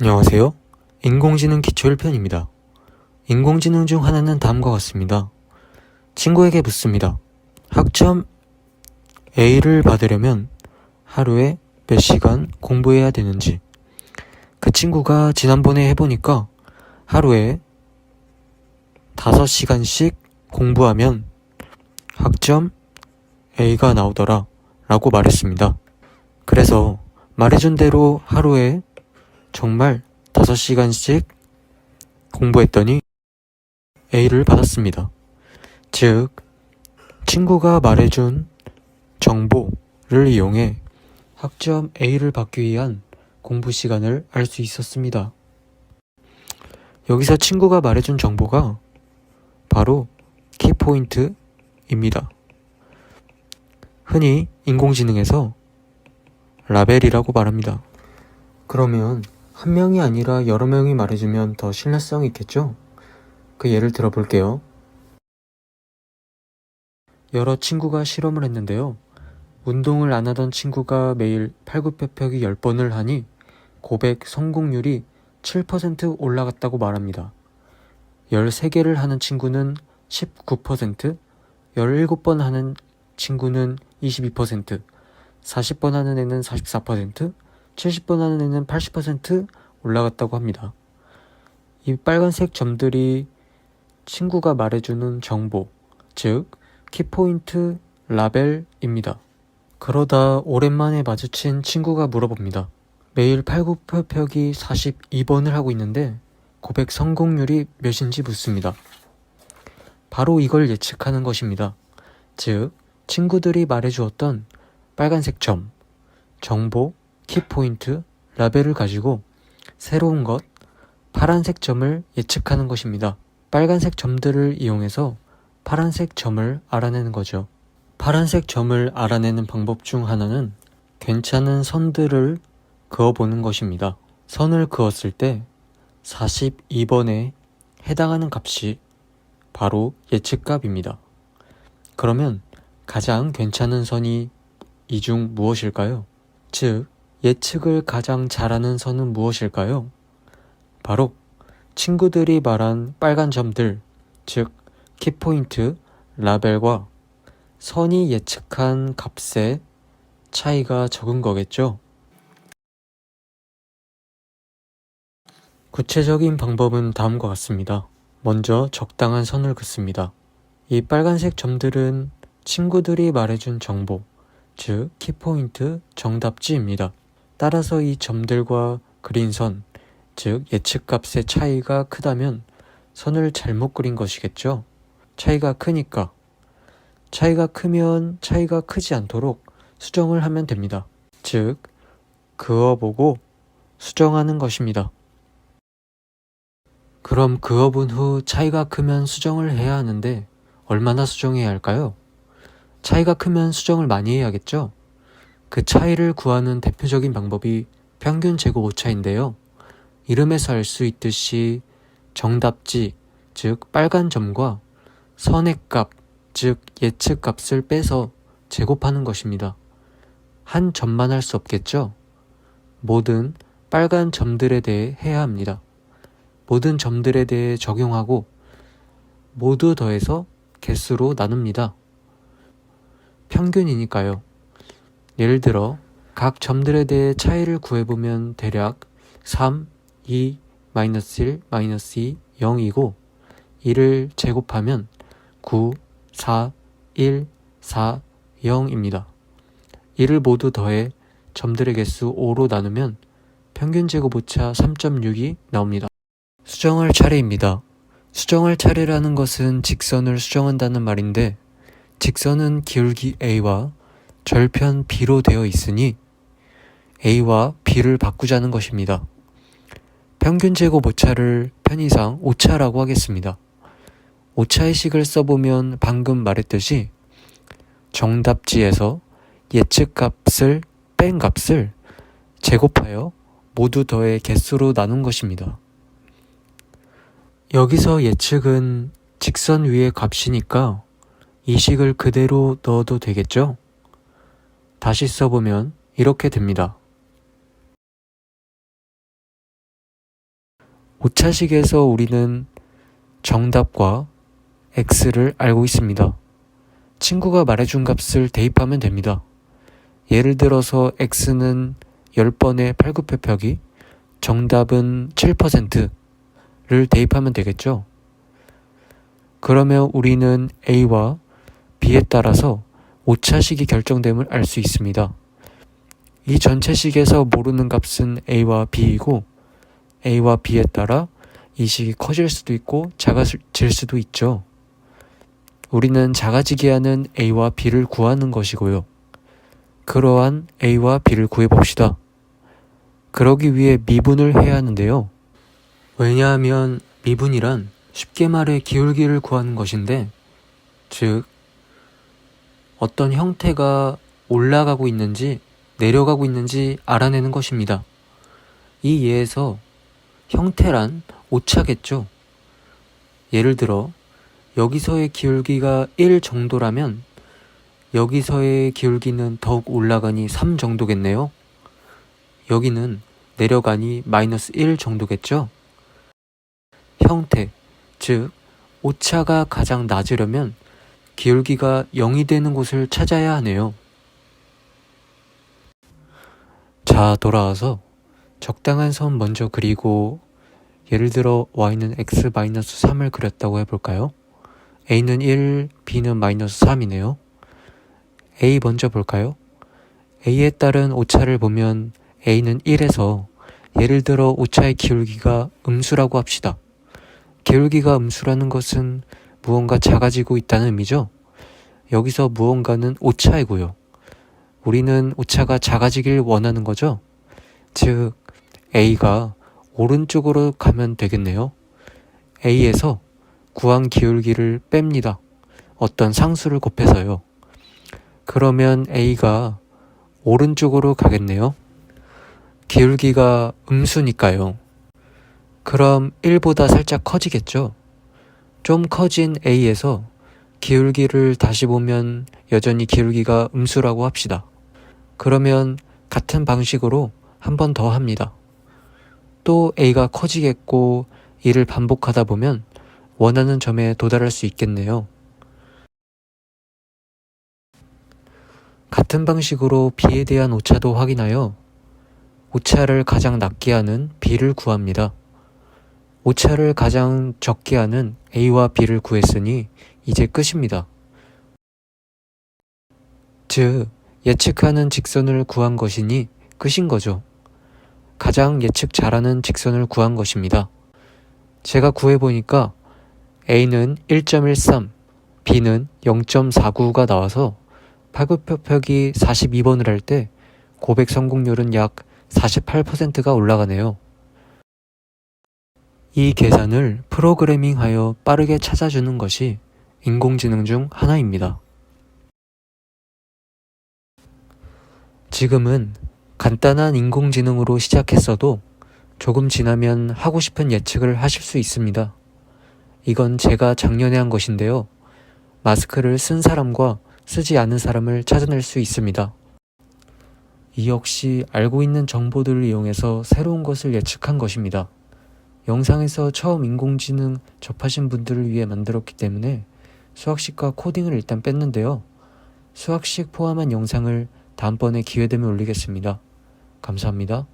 안녕하세요. 인공지능 기초 1편입니다. 인공지능 중 하나는 다음과 같습니다. 친구에게 묻습니다. 학점 A를 받으려면 하루에 몇 시간 공부해야 되는지. 그 친구가 지난번에 해보니까 하루에 5시간씩 공부하면 학점 A가 나오더라 라고 말했습니다. 그래서 말해준 대로 하루에 정말 5시간씩 공부했더니 A를 받았습니다. 즉, 친구가 말해준 정보를 이용해 학점 A를 받기 위한 공부 시간을 알 수 있었습니다. 여기서 친구가 말해준 정보가 바로 키포인트입니다. 흔히 인공지능에서 라벨이라고 말합니다. 그러면 한 명이 아니라 여러 명이 말해주면 더 신뢰성이 있겠죠? 그 예를 들어볼게요. 여러 친구가 실험을 했는데요. 운동을 안 하던 친구가 매일 팔굽혀펴기 10번을 하니 고백 성공률이 7% 올라갔다고 말합니다. 13개를 하는 친구는 19%, 17번 하는 친구는 22%, 40번 하는 애는 44%, 70번 하는 애는 80% 올라갔다고 합니다. 이 빨간색 점들이 친구가 말해주는 정보, 즉 키포인트 라벨입니다. 그러다 오랜만에 마주친 친구가 물어봅니다. 매일 팔굽혀펴기 42번을 하고 있는데 고백 성공률이 몇인지 묻습니다. 바로 이걸 예측하는 것입니다. 즉 친구들이 말해주었던 빨간색 점, 정보, 키포인트, 라벨을 가지고 새로운 것, 파란색 점을 예측하는 것입니다. 빨간색 점들을 이용해서 파란색 점을 알아내는 거죠. 파란색 점을 알아내는 방법 중 하나는 괜찮은 선들을 그어보는 것입니다. 선을 그었을 때 42번에 해당하는 값이 바로 예측값입니다. 그러면 가장 괜찮은 선이 이 중 무엇일까요? 즉, 예측을 가장 잘하는 선은 무엇일까요? 바로 친구들이 말한 빨간 점들, 즉 키포인트, 라벨과 선이 예측한 값의 차이가 적은 거겠죠? 구체적인 방법은 다음과 같습니다. 먼저 적당한 선을 긋습니다. 이 빨간색 점들은 친구들이 말해준 정보, 즉 키포인트 정답지입니다. 따라서 이 점들과 그린 선, 즉 예측값의 차이가 크다면 선을 잘못 그린 것이겠죠. 차이가 크니까 차이가 크면 차이가 크지 않도록 수정을 하면 됩니다. 즉 그어보고 수정하는 것입니다. 그럼 그어본 후 차이가 크면 수정을 해야 하는데 얼마나 수정해야 할까요? 차이가 크면 수정을 많이 해야겠죠? 그 차이를 구하는 대표적인 방법이 평균 제곱 오차인데요. 이름에서 알 수 있듯이 정답지, 즉 빨간 점과 선의 값, 즉 예측 값을 빼서 제곱하는 것입니다. 한 점만 할 수 없겠죠? 모든 빨간 점들에 대해 해야 합니다. 모든 점들에 대해 적용하고 모두 더해서 개수로 나눕니다. 평균이니까요. 예를 들어 각 점들에 대해 차이를 구해보면 대략 3, 2, -1, -2, 0이고 이를 제곱하면 9, 4, 1, 4, 0입니다. 이를 모두 더해 점들의 개수 5로 나누면 평균 제곱 오차 3.6이 나옵니다. 수정할 차례입니다. 수정할 차례라는 것은 직선을 수정한다는 말인데 직선은 기울기 A와 절편 B로 되어 있으니 A와 B를 바꾸자는 것입니다. 평균 제곱 오차를 편의상 오차라고 하겠습니다. 오차의 식을 써보면 방금 말했듯이 정답지에서 예측값을 뺀 값을 제곱하여 모두 더해 개수로 나눈 것입니다. 여기서 예측은 직선 위의 값이니까 이 식을 그대로 넣어도 되겠죠? 다시 써보면 이렇게 됩니다. 오차식에서 우리는 정답과 x를 알고 있습니다. 친구가 말해준 값을 대입하면 됩니다. 예를 들어서 x는 10번의 팔굽혀펴기, 정답은 7%를 대입하면 되겠죠. 그러면 우리는 a와 b에 따라서 오차식이 결정됨을 알 수 있습니다. 이 전체 식에서 모르는 값은 a와 b이고 a와 b에 따라 이 식이 커질 수도 있고 작아질 수도 있죠. 우리는 작아지게 하는 a와 b를 구하는 것이고요. 그러한 a와 b를 구해봅시다. 그러기 위해 미분을 해야 하는데요. 왜냐하면 미분이란 쉽게 말해 기울기를 구하는 것인데, 즉 어떤 형태가 올라가고 있는지 내려가고 있는지 알아내는 것입니다. 이 예에서 형태란 오차겠죠. 예를 들어 여기서의 기울기가 1 정도라면 여기서의 기울기는 더욱 올라가니 3 정도겠네요. 여기는 내려가니 마이너스 1 정도겠죠. 형태, 즉 오차가 가장 낮으려면 기울기가 0이 되는 곳을 찾아야 하네요. 자, 돌아와서 적당한 선 먼저 그리고 예를 들어 y는 x-3을 그렸다고 해볼까요? a는 1, b는 마이너스 3이네요. a 먼저 볼까요? a에 따른 오차를 보면 a는 1에서 예를 들어 오차의 기울기가 음수라고 합시다. 기울기가 음수라는 것은 무언가 작아지고 있다는 의미죠. 여기서 무언가는 오차이고요. 우리는 오차가 작아지길 원하는 거죠. 즉 a가 오른쪽으로 가면 되겠네요. a에서 구한 기울기를 뺍니다. 어떤 상수를 곱해서요. 그러면 a가 오른쪽으로 가겠네요. 기울기가 음수니까요. 그럼 1보다 살짝 커지겠죠. 좀 커진 a에서 기울기를 다시 보면 여전히 기울기가 음수라고 합시다. 그러면 같은 방식으로 한 번 더 합니다. 또 a가 커지겠고 이를 반복하다 보면 원하는 점에 도달할 수 있겠네요. 같은 방식으로 b에 대한 오차도 확인하여 오차를 가장 낮게 하는 b를 구합니다. 오차를 가장 적게 하는 a와 b를 구했으니 이제 끝입니다. 즉 예측하는 직선을 구한 것이니 끝인 거죠. 가장 예측 잘하는 직선을 구한 것입니다. 제가 구해보니까 a는 1.13, b는 0.49가 나와서 팔굽혀펴기 42번을 할 때 고백 성공률은 약 48%가 올라가네요. 이 계산을 프로그래밍하여 빠르게 찾아주는 것이 인공지능 중 하나입니다. 지금은 간단한 인공지능으로 시작했어도 조금 지나면 하고 싶은 예측을 하실 수 있습니다. 이건 제가 작년에 한 것인데요. 마스크를 쓴 사람과 쓰지 않은 사람을 찾아낼 수 있습니다. 이 역시 알고 있는 정보들을 이용해서 새로운 것을 예측한 것입니다. 영상에서 처음 인공지능 접하신 분들을 위해 만들었기 때문에 수학식과 코딩을 일단 뺐는데요. 수학식 포함한 영상을 다음번에 기회되면 올리겠습니다. 감사합니다.